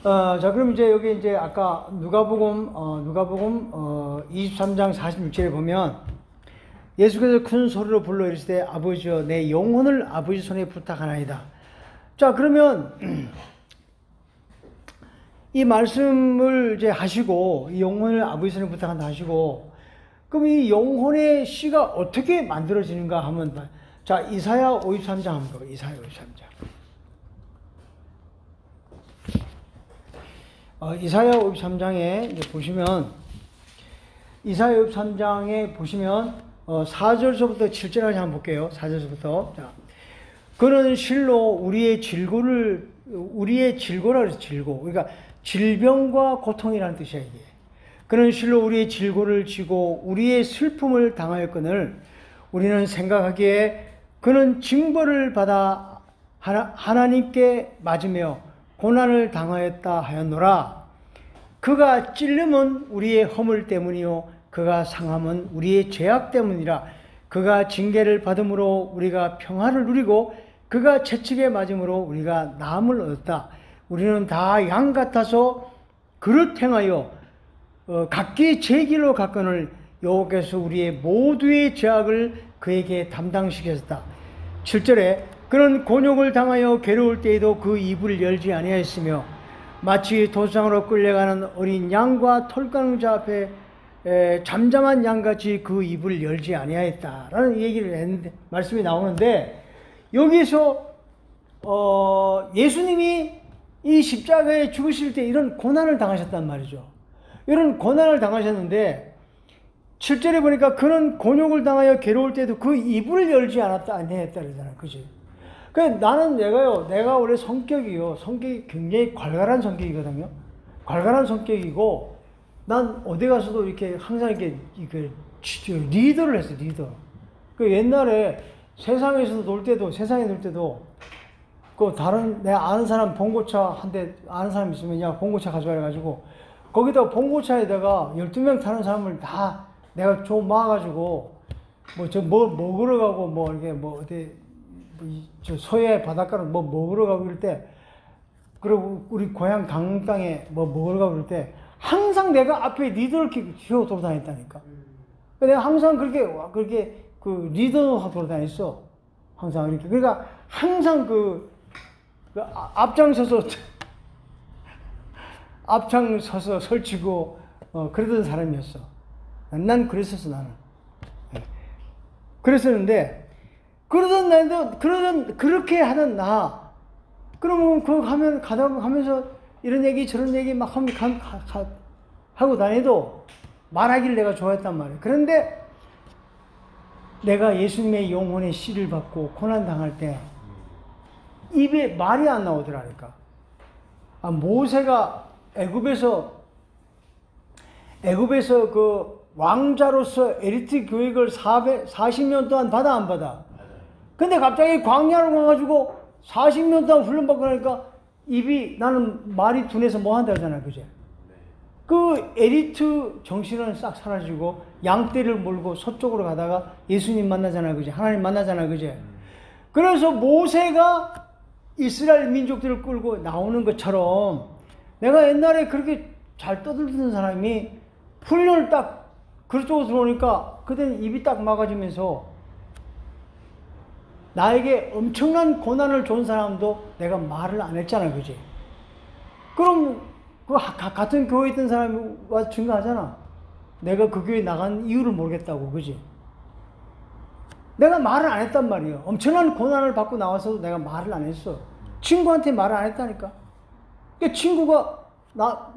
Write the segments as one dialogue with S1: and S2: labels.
S1: 자, 그럼 이제 여기 이제 아까 누가복음 23장 46절에 보면 예수께서 큰 소리로 불러 이르시되 아버지여 내 영혼을 아버지 손에 부탁하나이다. 자, 그러면 이 말씀을 이제 하시고 이 영혼을 아버지 손에 부탁한다 하시고 그럼 이 영혼의 씨가 어떻게 만들어지는가 하면 자, 이사야 53장 한번 봐요. 이사야 53장. 이사야 53장에 이제 보시면 이사야 53장에 보시면 4절서부터 7절까지 한번 볼게요. 4절서부터. 자, 그는 실로 우리의 질고라 그래서 질고. 그러니까 질병과 고통이라는 뜻이야, 이게. 그는 실로 우리의 질고를 지고 우리의 슬픔을 당하였거늘 우리는 생각하기에 그는 징벌을 받아 하나님께 맞으며 고난을 당하였다 하였노라. 그가 찔림은 우리의 허물 때문이요 그가 상함은 우리의 죄악 때문이라. 그가 징계를 받음으로 우리가 평화를 누리고 그가 채찍에 맞음으로 우리가 나음을 얻었다. 우리는 다 양 같아서 그릇 행하여 각기 제 길로 갔거늘 여호와께서 우리의 모두의 죄악을 그에게 담당시켰다. 7절에 그는 곤욕을 당하여 괴로울 때에도 그 입을 열지 아니하였으며 마치 도상으로 끌려가는 어린 양과 털가능자 앞에 잠잠한 양같이 그 입을 열지 아니하였다라는 얘기를 했는데 말씀이 나오는데 여기서 예수님이 이 십자가에 죽으실 때 이런 고난을 당하셨단 말이죠. 이런 고난을 당하셨는데 7절에 보니까 그는 곤욕을 당하여 괴로울 때도 그 입을 열지 않았다 아니했다 그러잖아요. 그지? 내가 원래 성격이 굉장히 괄괄한 성격이거든요. 괄괄한 성격이고 난 어디 가서도 이렇게 항상 이렇게 리더를 했어요. 리더. 옛날에 세상에 놀 때도 그 다른 내가 아는 사람 봉고차 한 대 아는 사람 있으면 야 봉고차 가져와 가지고 거기다가 봉고차에다가 12명 타는 사람을 다 내가 좀 모아가지고 뭐 먹으러 가고 어디 저 서해 바닷가로 먹으러 가고 그럴 때 그리고 우리 고향 강땅에 먹으러 가고 그럴 때 항상 내가 앞에 리더를 키우고 돌아다녔다니까. 내가 항상 그렇게 그 리더하고 돌아다녔어. 항상 이렇게. 그러니까 항상 앞장서서 설치고 그러던 사람이었어. 난 그랬었어, 나는. 그랬었는데 그렇게 하던 나 그러면 가면서 이런 얘기 저런 얘기 막 하고 다니도 말하기를 내가 좋아했단 말이야. 그런데 내가 예수님의 영혼의 씨를 받고 고난당할 때 입에 말이 안 나오더라니까. 모세가 애굽에서 그 왕자로서 엘리트 교육을 40년 동안 받아 안 받아? 근데 갑자기 광야로 가가지고 40년 동안 훈련받고 나니까 나는 말이 둔해서 뭐 한다 하잖아, 그제? 그 엘리트 정신은 싹 사라지고 양떼를 몰고 서쪽으로 가다가 예수님 만나잖아, 그제? 하나님 만나잖아, 그제? 그래서 모세가 이스라엘 민족들을 끌고 나오는 것처럼 내가 옛날에 그렇게 잘 떠들던 사람이 훈련을 딱 그쪽으로 들어오니까 그때는 입이 딱 막아지면서 나에게 엄청난 고난을 준 사람도 내가 말을 안 했잖아, 그지? 그럼 그 같은 교회에 있던 사람이 와서 증거하잖아. 내가 그 교회 나간 이유를 모르겠다고, 그지? 내가 말을 안 했단 말이야. 엄청난 고난을 받고 나와서도 내가 말을 안 했어. 친구한테 말을 안 했다니까. 그러니까 친구가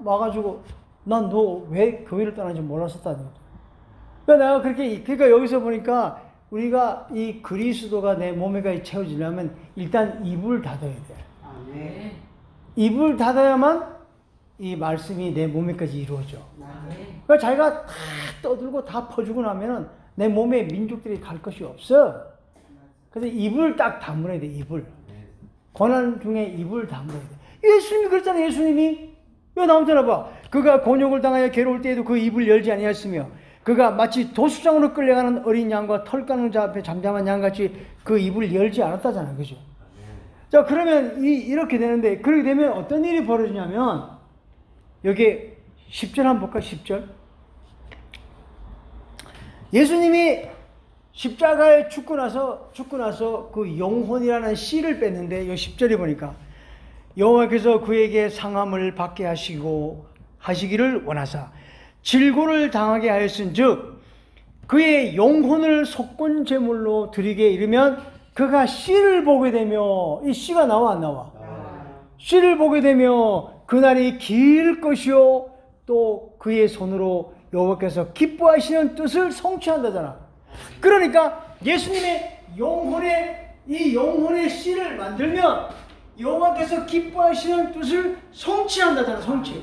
S1: 와가지고 난 너 왜 교회를 떠나는지 몰랐었다니까. 그러니까 그러니까 여기서 보니까 우리가 이 그리스도가 내 몸에까지 채워지려면 일단 입을 닫아야 돼.
S2: 네.
S1: 입을 닫아야만 이 말씀이 내 몸에까지 이루어져. 그러니까 자기가 다 떠들고 다 퍼주고 나면은 내 몸에 민족들이 갈 것이 없어. 그래서 입을 딱 다물어야 돼, 입을. 고난 중에 입을 다물어야 돼. 예수님이 그랬잖아요, 예수님이. 이거 나오잖아, 봐. 그가 곤욕을 당하여 괴로울 때에도 그 입을 열지 아니하였으며 그가 마치 도수장으로 끌려가는 어린 양과 털 까는 자 앞에 잠잠한 양같이 그 입을 열지 않았다잖아, 그죠? 자, 그러면 이렇게 되는데, 그렇게 되면 어떤 일이 벌어지냐면 여기 10절 한번 볼까요? 10절. 예수님이 십자가에 죽고 나서 그 영혼이라는 씨를 뺐는데, 이 10절에 보니까 여호와께서 그에게 상함을 받게 하시기를 원하사 질고를 당하게 하였은즉 그의 영혼을 속건 제물로 드리게 이르면 그가 씨를 보게 되며, 이 씨가 나와 안 나와? 씨를 보게 되며 그날이 길 것이요 또 그의 손으로 여호와께서 기뻐하시는 뜻을 성취한다잖아. 그러니까 예수님의 이 영혼의 씨를 만들면 여호와께서 기뻐하시는 뜻을 성취한다잖아. 성취.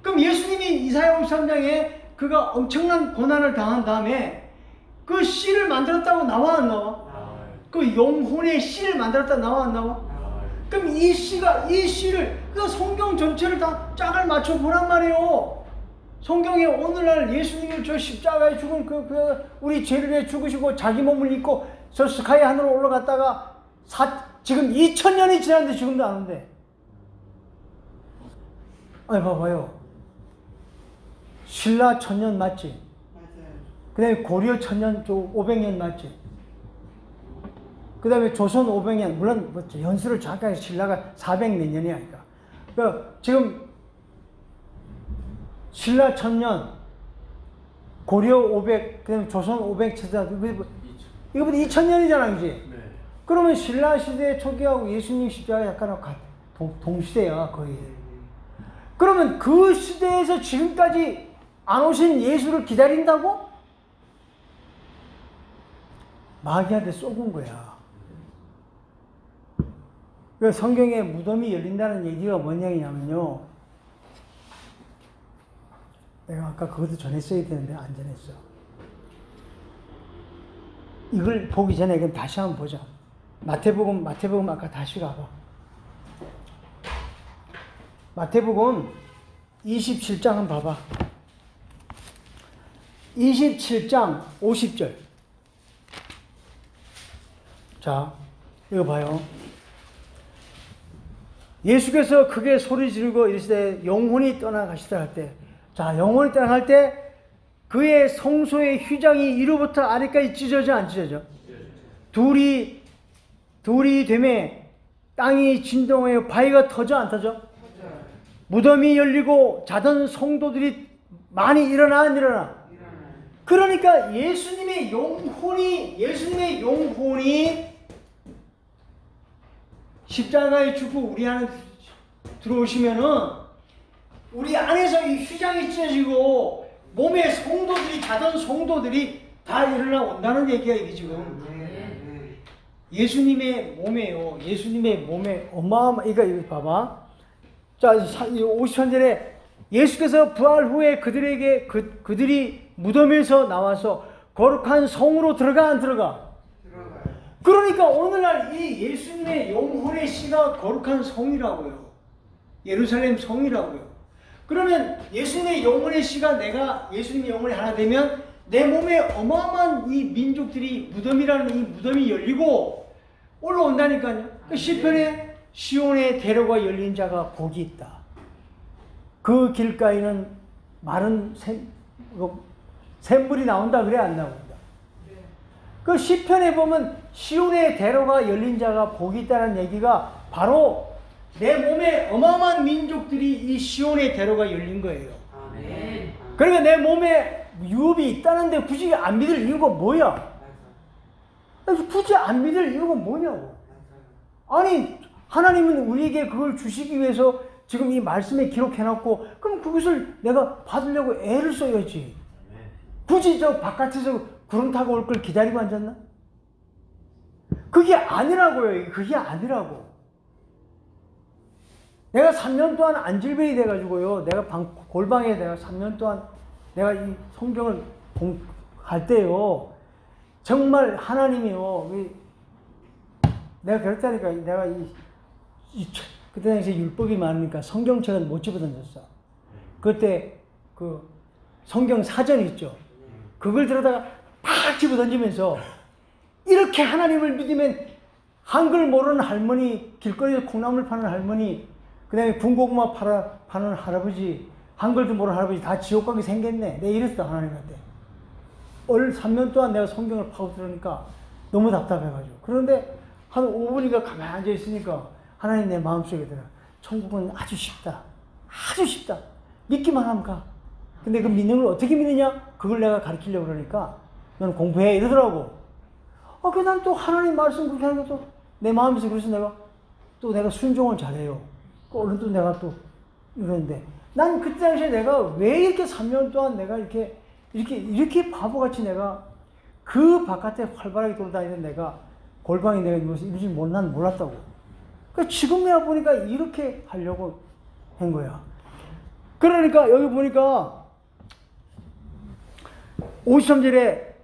S1: 그럼 예수님이 이사야 53장에 그가 엄청난 고난을 당한 다음에 그 씨를 만들었다고 나와 안 나와? 그 영혼의 씨를 만들었다 나와 안 나와? 그럼 이 씨를 그 성경 전체를 다 짝을 맞춰 보란 말이에요. 성경에 오늘날 예수님이 저 십자가에 죽은 우리 죄를 위해 죽으시고 자기 몸을 입고 저 스카이 하늘로 올라갔다가 지금 2000년이 지났는데 지금도 안 온대. 아니 봐봐요. 신라 1000년 맞지? 그 다음에 고려 1000년 500년 맞지? 그 다음에 조선 500년, 물론 뭐 연수를 잠깐 해서 신라가 400몇 년이야. 그러니까 지금 신라 1000년, 고려 500, 그 다음에 조선 500, 이거보다 2000년이잖아, 그지? 네. 그러면 신라 시대 초기하고 예수님 시대가 약간 동시대야, 거의. 그러면 그 시대에서 지금까지 안 오신 예수를 기다린다고? 마귀한테 쏘은 거야. 그 성경에 무덤이 열린다는 얘기가 뭔 얘기냐면요. 내가 아까 그것도 전했어야 되는데 안 전했어. 이걸 보기 전에 그럼 다시 한번 보자. 마태복음 아까 다시 가봐. 마태복음 27장 한번 봐봐. 27장 50절. 자, 이거 봐요. 예수께서 크게 소리 지르고 이르시되 영혼이 떠나가시다 할 때, 자, 영혼이 떠나갈 때 그의 성소의 휘장이 위로부터 아래까지 찢어져 안 찢어져? 둘이 되매 땅이 진동하여 바위가 터져 안 터져? 무덤이 열리고 자던 성도들이 많이 일어나 안 일어나? 그러니까 예수님의 영혼이 십자가에 죽고 우리 안에 들어오시면은 우리 안에서 이 휘장이 찢어지고 몸에 자던 성도들이 다 일어나 온다는 얘기야, 이게 지금. 예수님의 몸에요. 예수님의 몸에 이거 봐봐. 자, 53절에 예수께서 부활 후에 그들이 무덤에서 나와서 거룩한 성으로 들어가 안 들어가? 그러니까 오늘날 이 예수님의 영혼의 씨가 거룩한 성이라고요. 예루살렘 성이라고요. 그러면 예수님의 영혼의 씨가 예수님의 영혼이 하나 되면 내 몸에 어마어마한 이 민족들이 무덤이라는 이 무덤이 열리고 올라온다니까요. 그 시편에 시온의 대로가 열린 자가 복이 있다. 그 길가에는 마른 샘물이 나온다 그래 안 나온다? 그 시편에 보면 시온의 대로가 열린 자가 복이 있다는 얘기가 바로 내 몸에 어마어마한 민족들이 이 시온의 대로가 열린 거예요. 그러니까 내 몸에 유업이 있다는데 굳이 안 믿을 이유가 뭐야? 굳이 안 믿을 이유가 뭐냐고. 아니, 하나님은 우리에게 그걸 주시기 위해서 지금 이 말씀에 기록해놨고, 그럼 그것을 내가 받으려고 애를 써야지. 굳이 저 바깥에서 구름 타고 올 걸 기다리고 앉았나? 그게 아니라고요. 그게 아니라고. 내가 3년 동안 안질병이 돼가지고요. 내가 골방에 내가 3년 동안 내가 이 성경을 할 때요. 정말 하나님이요. 내가 그랬다니까. 내가 그때 당시에 율법이 많으니까 성경책은 못 집어던졌어. 그때 그 성경 사전 있죠. 그걸 들어다가 팍 집어던지면서 이렇게 하나님을 믿으면 한글 모르는 할머니, 길거리에서 콩나물 파는 할머니, 그 다음에 군고구마 파는 할아버지, 한글도 모르는 할아버지 다 지옥 가게 생겼네. 내가 이랬어, 하나님한테. 3년 동안 내가 성경을 파고들으니까 너무 답답해가지고. 그런데 한 5분이가 가만히 앉아 있으니까 하나님 내 마음속에 들어. 천국은 아주 쉽다. 아주 쉽다. 믿기만 하면 가. 근데 그 믿는 걸 어떻게 믿느냐? 그걸 내가 가르치려고 그러니까 너는 공부해 이러더라고. 난 또 하나님 말씀 그렇게 하는 것도 내 마음에서 그래서 내가 순종을 잘해요. 얼른 또 내가 또 이러는데 난 그때 당시에 내가 왜 이렇게 3년 동안 내가 이렇게 바보같이 내가 그 바깥에 활발하게 돌아다니는 내가 골방에 내가 이러지 난 몰랐다고. 그러니까 지금이야 보니까 이렇게 하려고 한 거야. 그러니까 여기 보니까 53절에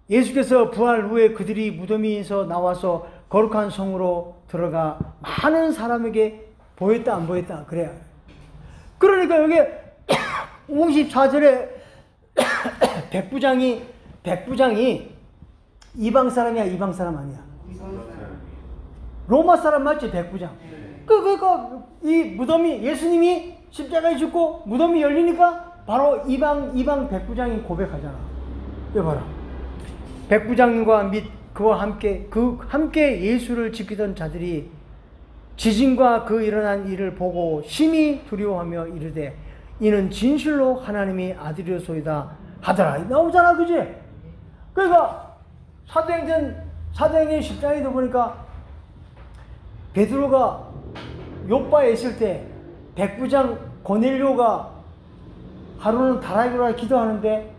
S1: 예수께서 부활 후에 그들이 무덤에서 나와서 거룩한 성으로 들어가 많은 사람에게 보였다 안 보였다 그래요. 그러니까 여기 54절에 백부장이 이방 사람이야 이방 사람 아니야? 로마 사람 맞지 백부장? 그러니까 이 무덤이 예수님이 십자가에 죽고 무덤이 열리니까 바로 이방 백부장이 고백하잖아. 이거 봐라. 백부장과 및 그와 함께 예수를 지키던 자들이 지진과 그 일어난 일을 보고 심히 두려워하며 이르되 이는 진실로 하나님의 아들이로소이다 하더라. 나오잖아, 그지? 그러니까 사도행전 10장에도 보니까 베드로가 요빠에 있을 때 백부장 고넬료가 하루는 다락으로 기도하는데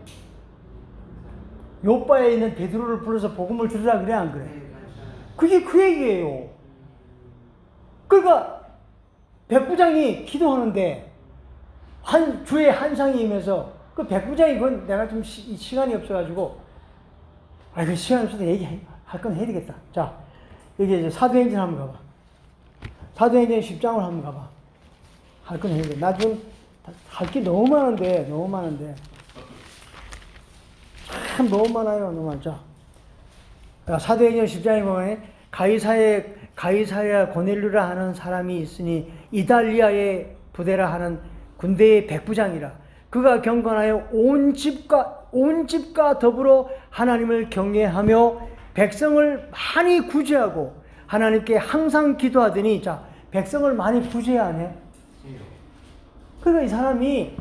S1: 요빠에 있는 베드로를 불러서 복음을 들으라 그래 안 그래? 그게 그 얘기예요. 그러니까 백부장이 기도하는데 주의 한상이 임해서 그 백부장이 그건 내가 좀 시간이 없어가지고 그 시간 없어도 얘기할 건 해야 되겠다. 자, 여기 이제 사도행전 한번 가봐. 사도행전 10장을 한번 가봐. 할 건 해야 돼. 나 지금 할 게 너무 많은데 참 너무 많아요. 너무 많죠. 사도행전 10장에 보면 가이사랴 고넬료라 하는 사람이 있으니 이달리아의 부대라 하는 군대의 백부장이라. 그가 경건하여 온 집과 더불어 하나님을 경외하며 백성을 많이 구제하고 하나님께 항상 기도하더니, 자, 백성을 많이 구제해야 하네. 그러니까 이 사람이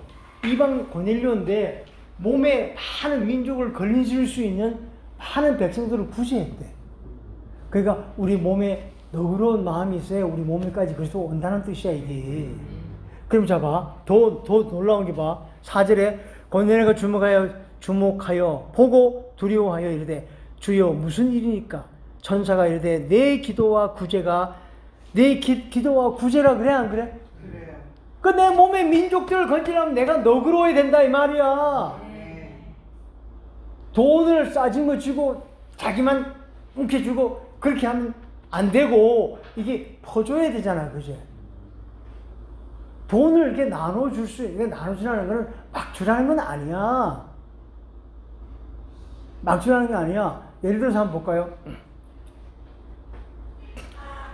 S1: 이방 고넬료인데 몸에 많은 민족을 걸리실 수 있는 많은 백성들을 구제했대. 그러니까 우리 몸에 너그러운 마음이 있어야 우리 몸에까지 그리스도 온다는 뜻이야 이게. 그럼 자 봐. 더 놀라운 게 봐. 4절에 고넬료가 주목하여 보고 두려워하여 이르되 주여 무슨 일이니까? 천사가 이르되 내 기도와 구제라 그래 안 그래? 그래요. 그 내 몸의 민족들을 건지려면 내가 너그러워야 된다 이 말이야. 돈을 싸진 거 주고 자기만 움켜주고 그렇게 하면 안 되고 이게 퍼줘야 되잖아, 그죠? 돈을 이렇게 이게 나눠주라는 거는 막 주라는 건 아니야. 막 주라는 게 아니야. 예를 들어서 한번 볼까요?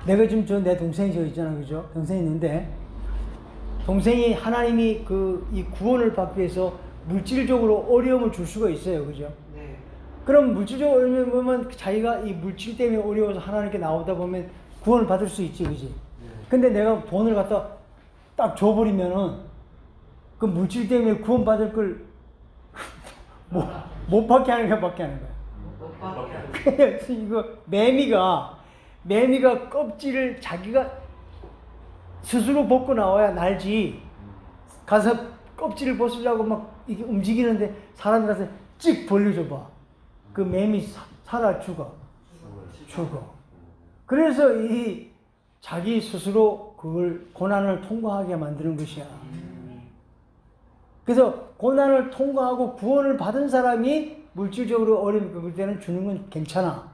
S1: 내가 지금 내 동생이 저 있잖아, 그죠? 동생이 있는데, 동생이 하나님이 이 구원을 받기 위해서 물질적으로 어려움을 줄 수가 있어요, 그죠? 네. 그럼 물질적으로 어려움을 보면 자기가 이 물질 때문에 어려워서 하나님께 나오다 보면 구원을 받을 수 있지, 그지? 네. 근데 내가 돈을 갖다 딱 줘버리면은 그 물질 때문에 구원받을 걸 못 받게 하는 거야, 받게 하는 거야. 못 받게 하는 거야. 그래서 이거 매미가 껍질을 자기가 스스로 벗고 나와야 날지. 가서 껍질을 벗으려고 막 이게 움직이는데 사람이 가서 찍 벌려줘 봐. 그 매미 살아 죽어. 그래서 이 자기 스스로 그걸 고난을 통과하게 만드는 것이야. 그래서 고난을 통과하고 구원을 받은 사람이 물질적으로 어려움이 겪을 때는 주는 건 괜찮아.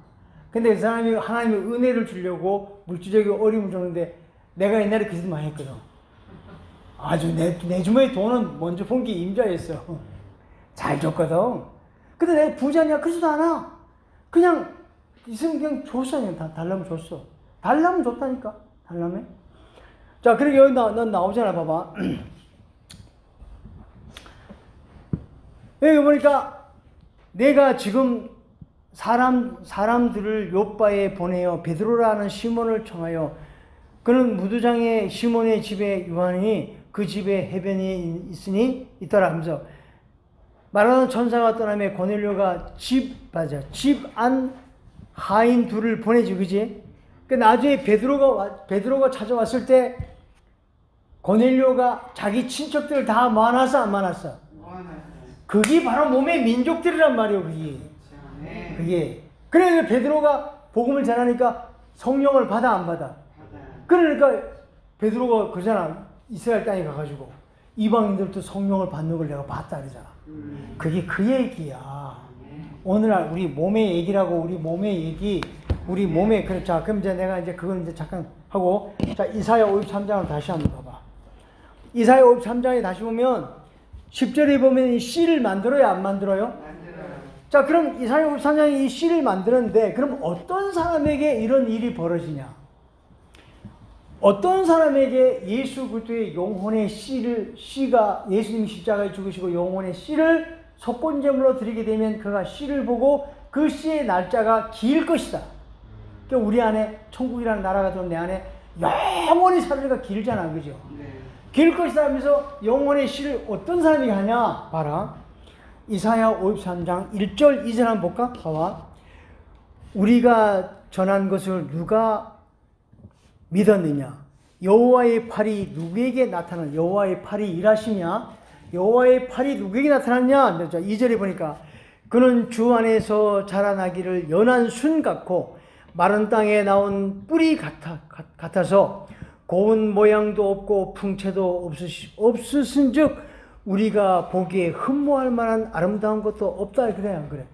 S1: 근데 그 사람이 하나님의 은혜를 주려고 물질적인 어려움을 주는데 내가 옛날에 그 짓 많이 했거든. 아주 내 주머니 돈은 먼저 본 게 임자였어. 잘 줬거든. 근데 내가 부자냐? 그러지도 않아. 그냥 있으면 그냥 줬어. 그냥 달라면 줬어. 달라면 줬다니까. 달라면. 자, 그리고 여기 넌 나오잖아. 봐봐. 여기 보니까 내가 지금 사람들을 요바에 보내어 베드로라는 시몬을 청하여 그는 무두장의 시몬의 집에 요한이 그 집에 해변이 있더라 하면서 말하는 천사가 떠나며 고넬료가 집 안 하인 둘을 보내지, 그지? 그 나중에 베드로가 찾아왔을 때 고넬료가 자기 친척들 다 모아놨어, 안 모아놨어? 그게 바로 몸의 민족들이란 말이에요, 그게. 그래서 베드로가 복음을 전하니까 성령을 받아, 안 받아? 그러니까 베드로가 그러잖아. 이스라엘 땅에 가가지고 이방인들도 성령을 받는 걸 내가 봤다 그러잖아. 그게 그 얘기야. 오늘날 우리 몸의 얘기라고, 우리 몸의 얘기, 우리 몸의, 그래. 자, 그럼 이제 내가 이제 그건 이제 잠깐 하고, 자, 이사야 53장을 다시 한번 봐봐. 이사야 53장에 다시 보면 10절에 보면 이 씨를 만들어요, 안 만들어요? 만들어요. 자, 그럼 이사야 53장에 이 씨를 만드는데, 그럼 어떤 사람에게 이런 일이 벌어지냐? 어떤 사람에게 예수 그리스도의 영혼의 씨가 예수님 십자가에 죽으시고 영혼의 씨를 속건제물로 드리게 되면 그가 씨를 보고 그 씨의 날짜가 길 것이다. 그러니까 우리 안에 천국이라는 나라가 들어온 내 안에 영원히 살으니까 길잖아, 그죠? 길 것이다 하면서 영혼의 씨를 어떤 사람이 하냐? 봐라. 이사야 53장 1절 2절 한번 볼까? 봐봐. 우리가 전한 것을 누가 믿었느냐? 여호와의 팔이 누구에게 나타나냐? 여호와의 팔이 일하시냐? 여호와의 팔이 누구에게 나타났냐? 2절에 보니까 그는 주 안에서 자라나기를 연한 순 같고 마른 땅에 나온 뿌리 같아서 고운 모양도 없고 풍채도 없으신즉 우리가 보기에 흠모할 만한 아름다운 것도 없다. 그래, 안 그래?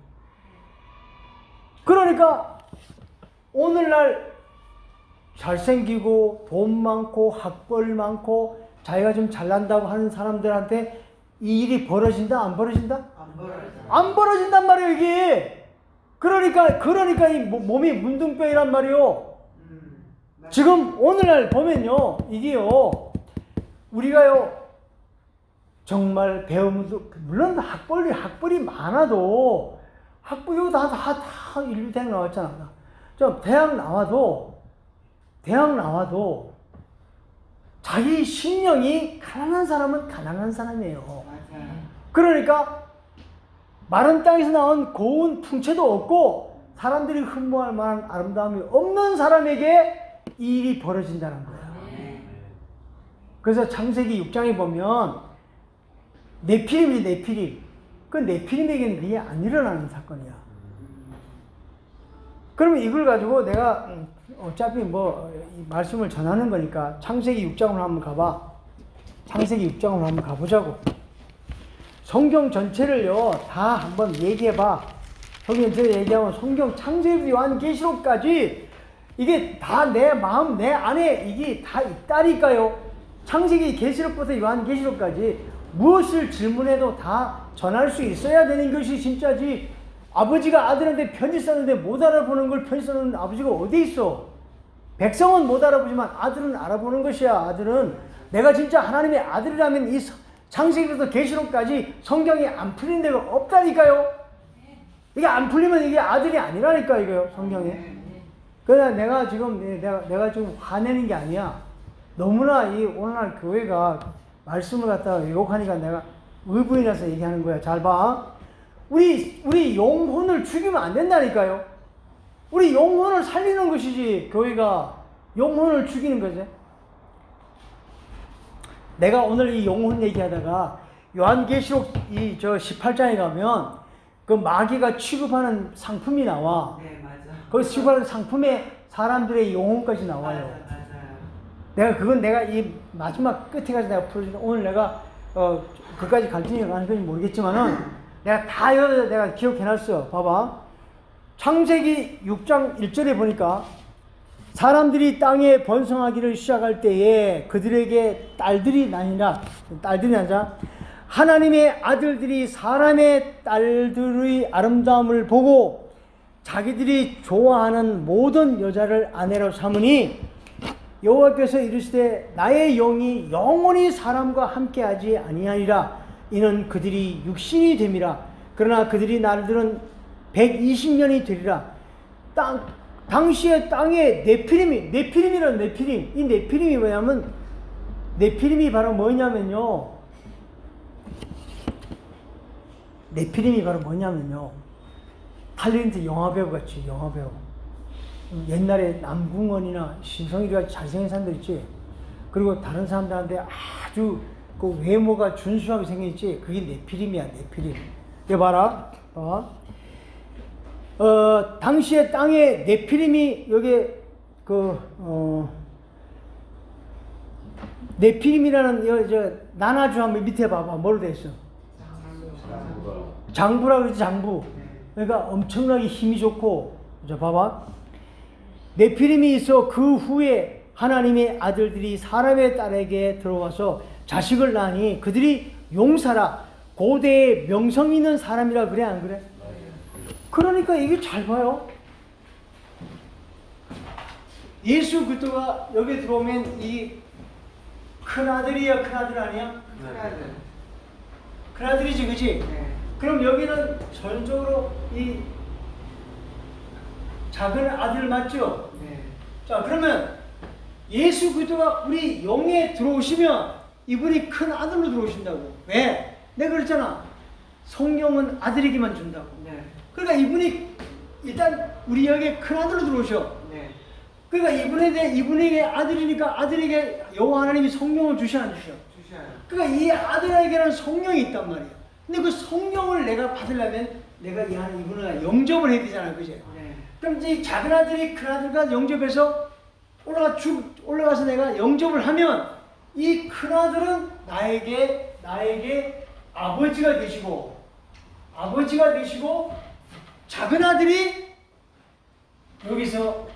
S1: 그러니까 오늘날 잘생기고 돈 많고 학벌 많고 자기가 좀 잘난다고 하는 사람들한테 이 일이 벌어진다, 안 벌어진다? 안 벌어진다. 안 벌어진단 말이에요, 이게. 그러니까 이 몸이 문둥병이란 말이에요. 지금 오늘날 보면요, 이게요, 우리가요, 정말 배움도, 물론 학벌이 많아도, 학벌이 다 인류대학 나왔잖아. 대학 나와도, 자기 신령이 가난한 사람은 가난한 사람이에요. 그러니까, 마른 땅에서 나온 고운 풍채도 없고, 사람들이 흠모할 만한 아름다움이 없는 사람에게 이 일이 벌어진다는 거예요. 그래서 창세기 6장에 보면, 네피림이 그 네피림에게는 그게 안 일어나는 사건이야. 그러면 이걸 가지고 내가 어차피 이 말씀을 전하는 거니까 창세기 6장으로 한번 가봐. 창세기 6장으로 한번 가보자고. 성경 전체를요, 다 한번 얘기해봐. 성경 전체를 얘기하면 성경 창세기 요한계시록까지 이게 다 내 마음, 내 안에 이게 다 있다니까요. 창세기 계시록부터 요한계시록까지 무엇을 질문해도 다 전할 수 있어야 되는 것이 진짜지. 아버지가 아들한테 편지 썼는데 못 알아보는 걸 편지 쓰는 아버지가 어디 있어? 백성은 못 알아보지만 아들은 알아보는 것이야. 아들은 내가 진짜 하나님의 아들이라면 이 창세기부터 계시록까지 성경이 안 풀린 데가 없다니까요. 이게 안 풀리면 이게 아들이 아니라니까, 이거요, 성경에. 그러나 내가 지금 화내는 게 아니야. 너무나 이 오늘날 교회가 말씀을 갖다가 왜곡하니까 내가 의부인이라서 얘기하는 거야. 잘 봐. 우리 영혼을 죽이면 안 된다니까요. 우리 영혼을 살리는 것이지, 교회가 영혼을 죽이는 거지. 내가 오늘 이 영혼 얘기하다가 요한계시록 18장에 가면 그 마귀가 취급하는 상품이 나와.
S2: 네, 맞아.
S1: 거기서 취급하는 상품에 사람들의 영혼까지 나와요. 내가 이 마지막 끝에 가서 내가 풀어주는, 오늘 내가 그까지 갈등이 가는 건지 모르겠지만은 내가 다 내가 기억해놨어. 봐봐. 창세기 6장 1절에 보니까 사람들이 땅에 번성하기를 시작할 때에 그들에게 딸들이 나니라. 하나님의 아들들이 사람의 딸들의 아름다움을 보고 자기들이 좋아하는 모든 여자를 아내로 삼으니 여호와께서 이르시되 나의 영이 영원히 사람과 함께하지 아니하리라. 이는 그들이 육신이 됨이라. 그러나 그들이 날들은 120년이 되리라. 당시에 땅에 네피림이란 네피림. 이 네피림이 뭐냐면, 네피림이 바로 뭐냐면요. 네피림이 바로 뭐냐면요. 탤런트 영화배우 같이, 영화배우. 옛날에 남궁원이나 신성일이가 잘생긴 사람들 있지. 그리고 다른 사람들한테 아주 그 외모가 준수하게 생겼지. 그게 네피림이야, 네피림. 이거 봐라. 당시에 땅에 네피림이 여기 네피림이라는 나나주 한번 밑에 봐봐. 뭐로 돼 있어? 장부라 그러지, 장부. 그러니까 엄청나게 힘이 좋고. 자, 봐봐. 네피림이 있어 그 후에 하나님의 아들들이 사람의 딸에게 들어와서 자식을 낳으니 그들이 용사라 고대의 명성 있는 사람이라. 그래, 안 그래? 그러니까 이게 잘 봐요. 예수 그리스도가 여기 들어오면 이 큰아들이야, 큰아들 아니야? 큰아들. 큰아들이지, 그치? 네. 그럼 여기는 전적으로 이 작은 아들 맞죠? 네. 자, 그러면 예수 그리스도가 우리 영에 들어오시면 이분이 큰 아들로 들어오신다고. 왜? 내가 그랬잖아. 성령은 아들에게만 준다고. 네. 그러니까 이분이 일단 우리 영에 큰 아들로 들어오셔. 네. 그러니까 이분에게 아들이니까 아들에게 여호와 하나님이 성령을 주셔, 안 주셔? 주셔요. 그러니까 이 아들에게는 성령이 있단 말이야. 근데 그 성령을 내가 받으려면 내가 이분을 영접을 해야 되잖아, 그지? 네. 그럼 이제 작은 아들이 큰 아들과 영접해서 올라가서 내가 영접을 하면 이 큰 아들은 나에게 아버지가 되시고 작은 아들이 여기서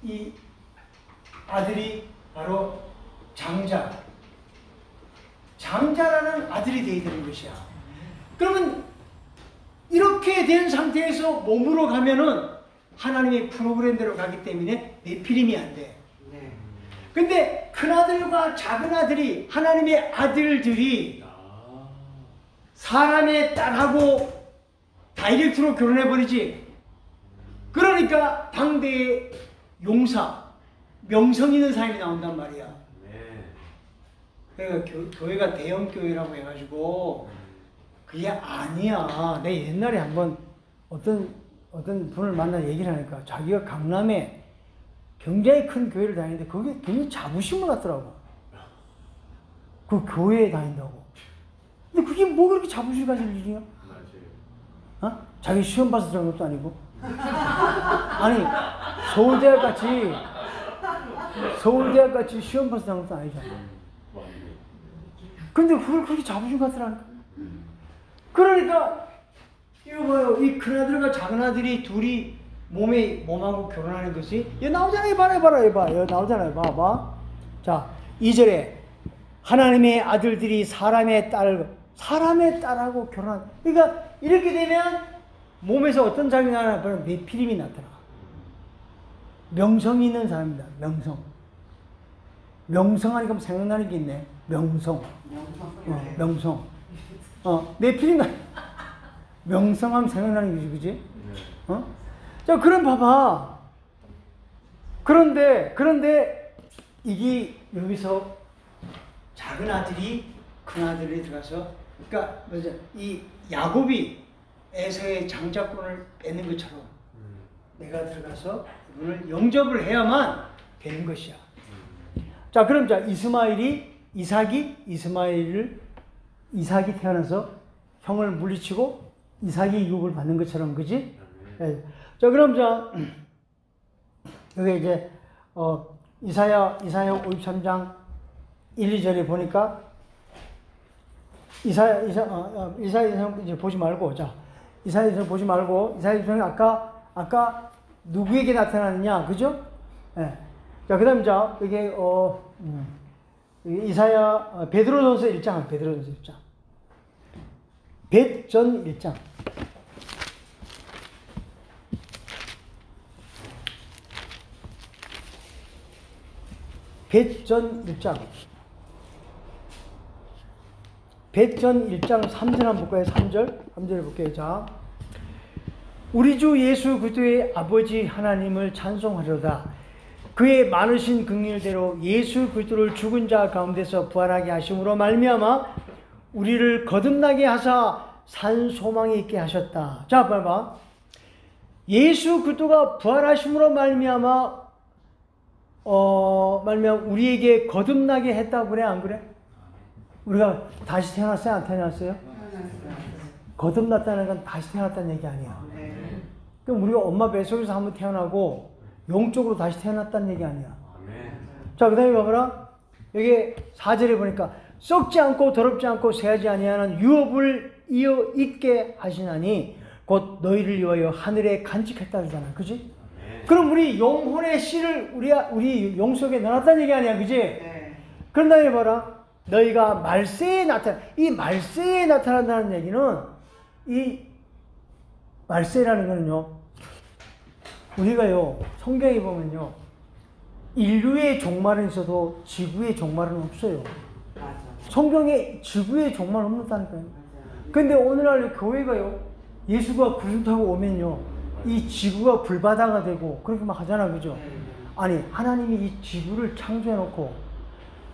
S1: 이 아들이 바로 장자라는 아들이 되어야 되는 것이야. 그러면 이렇게 된 상태에서 몸으로 가면은 하나님의 프로그램대로 가기 때문에 네피림이 안 돼. 네. 근데 큰아들과 작은아들이 하나님의 아들들이 사람의 딸하고 다이렉트로 결혼해버리지. 그러니까 당대의 용사, 명성 있는 사람이 나온단 말이야. 네. 그러니까 교회가 대형교회라고 해가지고 그게 아니야. 내 옛날에 한번 어떤 분을 만나 얘기를 하니까 자기가 강남에 굉장히 큰 교회를 다니는데 그게 굉장히 자부심을 갖더라고. 그 교회에 다닌다고. 근데 그게 뭐 그렇게 자부심 가질 일이야? 어? 자기 시험 봐서 들은 것도 아니고. 아니, 서울대학 같이 시험 봐서 들은 것도 아니잖아. 근데 그걸 그렇게 자부심 갖더라니까. 그러니까 이거 뭐요? 이 큰아들과 작은아들이 둘이 몸하고 결혼하는 것이 여기 나오잖아요. 봐라. 여기 나오잖아요. 봐봐. 자, 2절에 하나님의 아들들이 사람의 딸하고 결혼한. 그러니까 이렇게 되면 몸에서 어떤 장면이 나타나? 바로 네피림이 나타나. 명성이 있는 사람입니다. 명성하니까 생각나는 게 있네. 명성. 네피림 명성하면 생각나는 거지, 그지? 자, 그럼 봐봐. 그런데 이게 여기서 작은 아들이 큰 아들이 들어가서, 그러니까 뭐죠? 이 야곱이 에서의 장자권을 뺏는 것처럼 내가 들어가서 이분을 영접을 해야만 되는 것이야. 자, 그럼 이삭이 태어나서 형을 물리치고 이삭이 유업을 받는 것처럼, 그지? 네. 자, 그럼 여기 이제 이사야 53장 1, 2절에 보니까 이사야 이제 보지 말고, 자, 이사야 보지 말고, 이사야 아까 누구에게 나타나느냐, 그죠? 네. 자, 그다음 여기 이사야 베드로전서 1장, 벳전 1장. 벳전 1장. 베전 1장 3절 한번 볼까요? 3절 볼게요. 자, 우리 주 예수 그리스도의 아버지 하나님을 찬송하려다 그의 많으신 긍휼대로 예수 그리스도를 죽은 자 가운데서 부활하게 하심으로 말미암아 우리를 거듭나게 하사 산 소망이 있게 하셨다. 자, 봐봐. 예수 그리스도가 부활하심으로 말미암아 우리에게 거듭나게 했다고 그래, 안 그래? 우리가 다시 태어났어요, 안 태어났어요? 거듭났다는 건 다시 태어났다는 얘기 아니야. 그럼 우리가 엄마 뱃속에서 한번 태어나고 영적으로 다시 태어났다는 얘기 아니야. 자, 그 다음에 봐봐라. 여기 4절에 보니까 썩지 않고 더럽지 않고 새하지 아니하는 유업을 이어 있게 하시나니 곧 너희를 위하여 하늘에 간직했다 그러잖아. 그지? 그럼 우리 영혼의 씨를 우리 영 속에 넣어놨다는 얘기 아니야. 그지? 그런 다음에 봐라. 너희가 말세에 이 말세에 나타난다는 얘기는 이 말세라는 거는요, 우리가요 성경에 보면요 인류의 종말은 있어도 지구의 종말은 없어요. 성경에 지구의 종말은 없다니까요. 근데 오늘날 교회가요 예수가 구름 타고 오면요 이 지구가 불바다가 되고 그렇게 막 하잖아. 그죠? 아니, 하나님이 이 지구를 창조해 놓고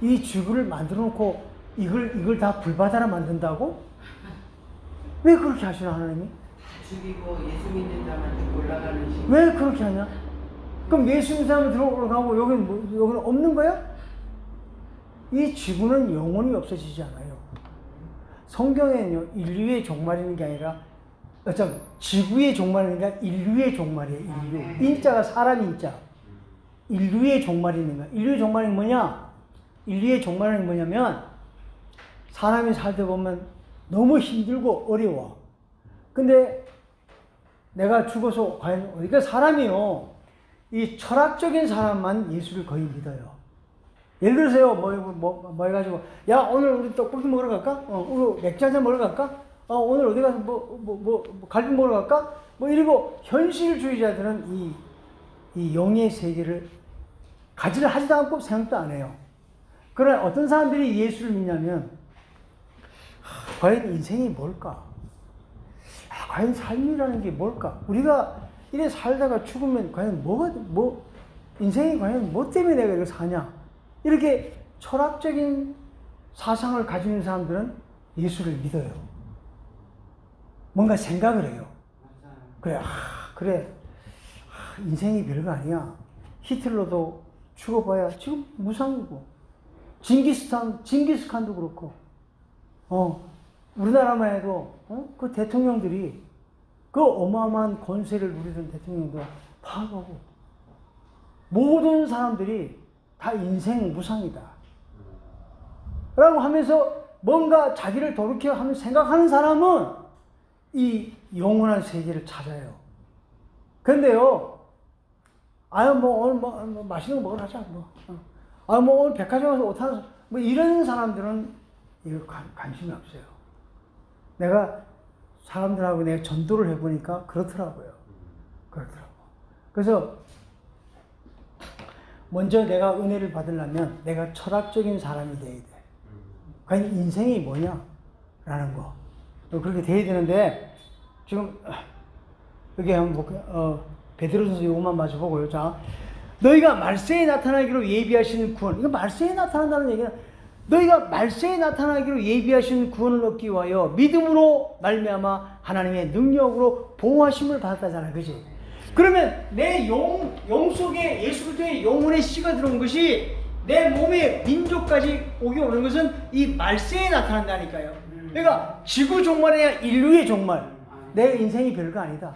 S1: 이 지구를 만들어 놓고 이걸 다 불바다로 만든다고? 왜 그렇게 하시나, 하나님이?
S2: 죽이고 예수 믿는 자한테 올라가는 식.
S1: 왜 그렇게 하냐? 그럼 예수 믿는 사람은 들어가고 여기는 없는 거야? 이 지구는 영원히 없어지지 않아요. 성경에는요 인류의 종말이는 게 아니라 지구의 종말이 아니라 인류의 종말이에요. 인류. 인자가 사람 인자. 인류의 종말이는 거야. 인류의 종말이 뭐냐? 인류의 종말은 뭐냐면 사람이 살다 보면 너무 힘들고 어려워. 근데 내가 죽어서 과연 그러니까 사람이요 이 철학적인 사람만 예수를 거의 믿어요. 예를 들어서요 뭐 해가지고 야 오늘 우리 떡볶이 먹으러 갈까? 우리 맥주 한잔 먹으러 갈까? 오늘 어디 가서 갈비 먹으러 갈까? 이러고 현실주의자들은 이 영의 세계를 가지를 하지도 않고 생각도 안 해요. 그러나 어떤 사람들이 예수를 믿냐면 과연 인생이 뭘까? 과연 삶이라는 게 뭘까? 우리가 이래 살다가 죽으면 과연 인생이 과연 뭐 때문에 내가 이렇게 사냐? 이렇게 철학적인 사상을 가지는 사람들은 예수를 믿어요. 뭔가 생각을 해요. 그래. 인생이 별거 아니야. 히틀러도 죽어봐야 지금 무상이고, 징기스칸도 그렇고, 우리나라만 해도, 그 대통령들이, 그 어마어마한 권세를 누리던 대통령도 파하고, 모든 사람들이 다 인생 무상이다. 라고 하면서 뭔가 자기를 돌이켜 하면서 생각하는 사람은 이 영원한 세계를 찾아요. 근데요, 오늘 맛있는 거 먹으러 가자. 오늘 백화점 가서 옷 하나 이런 사람들은 이거 관심이 없어요. 내가 사람들하고 내가 전도를 해보니까 그렇더라고요. 그래서 먼저 내가 은혜를 받으려면 내가 철학적인 사람이 돼야 돼. 과연 인생이 뭐냐? 라는 거. 그렇게 돼야 되는데, 지금, 여기 한번 볼게요. 베드로전서 이것만 마저 보고요. 자, 너희가 말세에 나타나기로 예비하시는 구원. 이거 말세에 나타난다는 얘기는 너희가 말세에 나타나기로 예비하시는 구원을 얻기 위하여 믿음으로 말미암아 하나님의 능력으로 보호하심을 받았다잖아. 그지? 그러면 내 영 속에 예수 그리스도의 영혼의 씨가 들어온 것이 내 몸의 민족까지 오는 것은 이 말세에 나타난다니까요. 그러니까 지구 종말이 아니라 인류의 종말. 내 인생이 별거 아니다.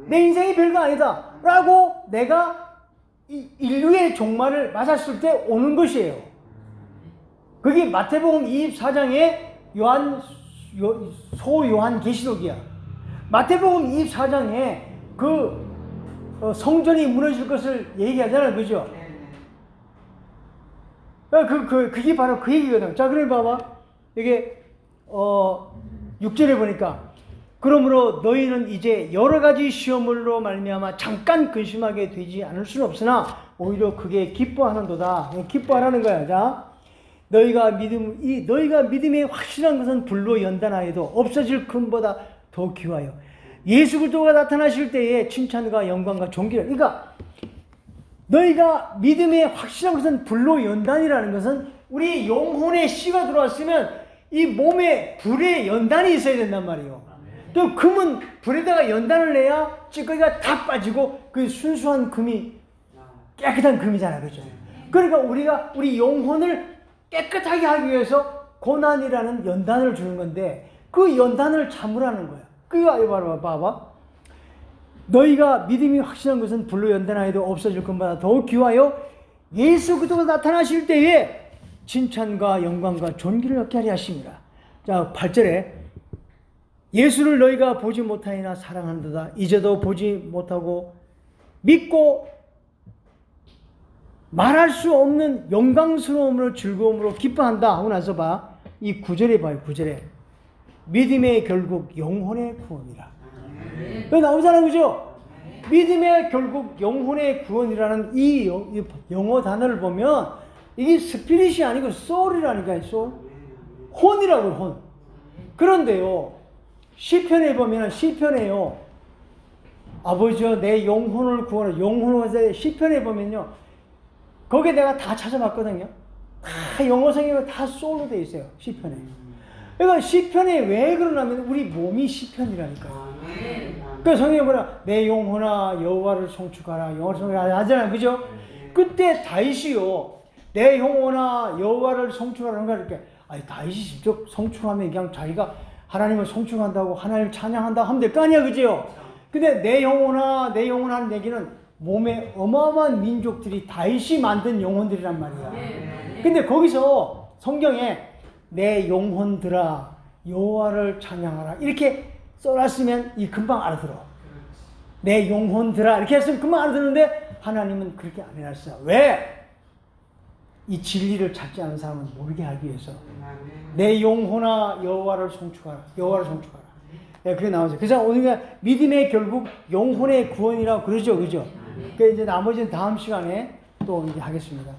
S1: 내 인생이 별거 아니다. 라고 내가 이 인류의 종말을 맞았을 때 오는 것이에요. 그게 마태복음 24장의 소요한 계시록이야. 마태복음 24장에 그 성전이 무너질 것을 얘기하잖아요. 그죠? 그게 바로 그 얘기거든. 자, 그래 봐봐. 이게 6절에 보니까 그러므로 너희는 이제 여러 가지 시험으로 말미암아 잠깐 근심하게 되지 않을 수는 없으나 오히려 그게 기뻐하는도다. 기뻐하라는 거야. 자, 너희가 믿음이 확실한 것은 불로 연단하여도 없어질 금보다 더 귀하여 예수 그리스도가 나타나실 때에 칭찬과 영광과 존귀를. 그러니까 너희가 믿음이 확실한 것은 불로 연단이라는 것은 우리 영혼에 씨가 들어왔으면 이 몸에 불의 연단이 있어야 된단 말이에요. 또 금은 불에다가 연단을 내야 찌꺼기가 다 빠지고 그 순수한 금이 깨끗한 금이잖아요. 그렇죠? 그러니까 우리가 우리 영혼을 깨끗하게 하기 위해서 고난이라는 연단을 주는 건데 그 연단을 참으라는 거야. 그거 바로 봐봐. 너희가 믿음이 확실한 것은 불로 연단하여도 없어질 것보다 더욱 귀하여 예수 그리스도가 나타나실 때에 칭찬과 영광과 존귀를 얻게 하려 하심이라. 자, 8절에 예수를 너희가 보지 못하니나 사랑한도다. 이제도 보지 못하고 믿고 말할 수 없는 영광스러움으로 즐거움으로 기뻐한다 하고 나서 봐. 이 9절에 봐요. 9절에 믿음의 결국 영혼의 구원이라. 여기 나오잖아요. 그죠? 믿음의 결국 영혼의 구원이라는 이 영어 단어를 보면 이게 스피릿이 아니고 소울이라니까요. 소울. 혼이라고요. 혼. 그런데요. 시편에 보면 시편에요. 아버지여 내 영혼을 구원해. 영혼을 구원해. 시편에 보면요. 거기에 내가 다 찾아봤거든요. 다 영어 성경에 다 소울로 되어 있어요. 시편에. 그러니까 시편에 왜 그러냐면 우리 몸이 시편이라니까요. 그 성경에 뭐냐? 내 영혼아 여호와를 송축하라. 여호와를 송축하라 하잖아요. 그죠? 그때 다윗이요. 내 영혼아 여호와를 송축하라는 거 이렇게. 아니 다윗이 직접 송축하면 그냥 자기가 하나님을 송축한다고 하나님을 찬양한다고 하면 될 거 아니야. 그죠? 근데 내 영혼아 하는 얘기는 몸에 어마어마한 민족들이 다윗이 만든 영혼들이란 말이야. 근데 거기서 성경에 내 영혼들아 여호와를 찬양하라 이렇게 써놨으면 이 금방 알아들어. 내 영혼들아 이렇게 했으면 금방 알아듣는데 하나님은 그렇게 안 해놨어요. 왜? 이 진리를 찾지 않은 사람은 모르게 하기 위해서. 내 영혼아 여호와를 송축하라. 여호와를 송축하라. 네, 그게 나오죠. 그래서 우리가 믿음의 결국 영혼의 구원이라고 그러죠. 그죠? 그 이제 나머지는 다음 시간에 또 이제 하겠습니다.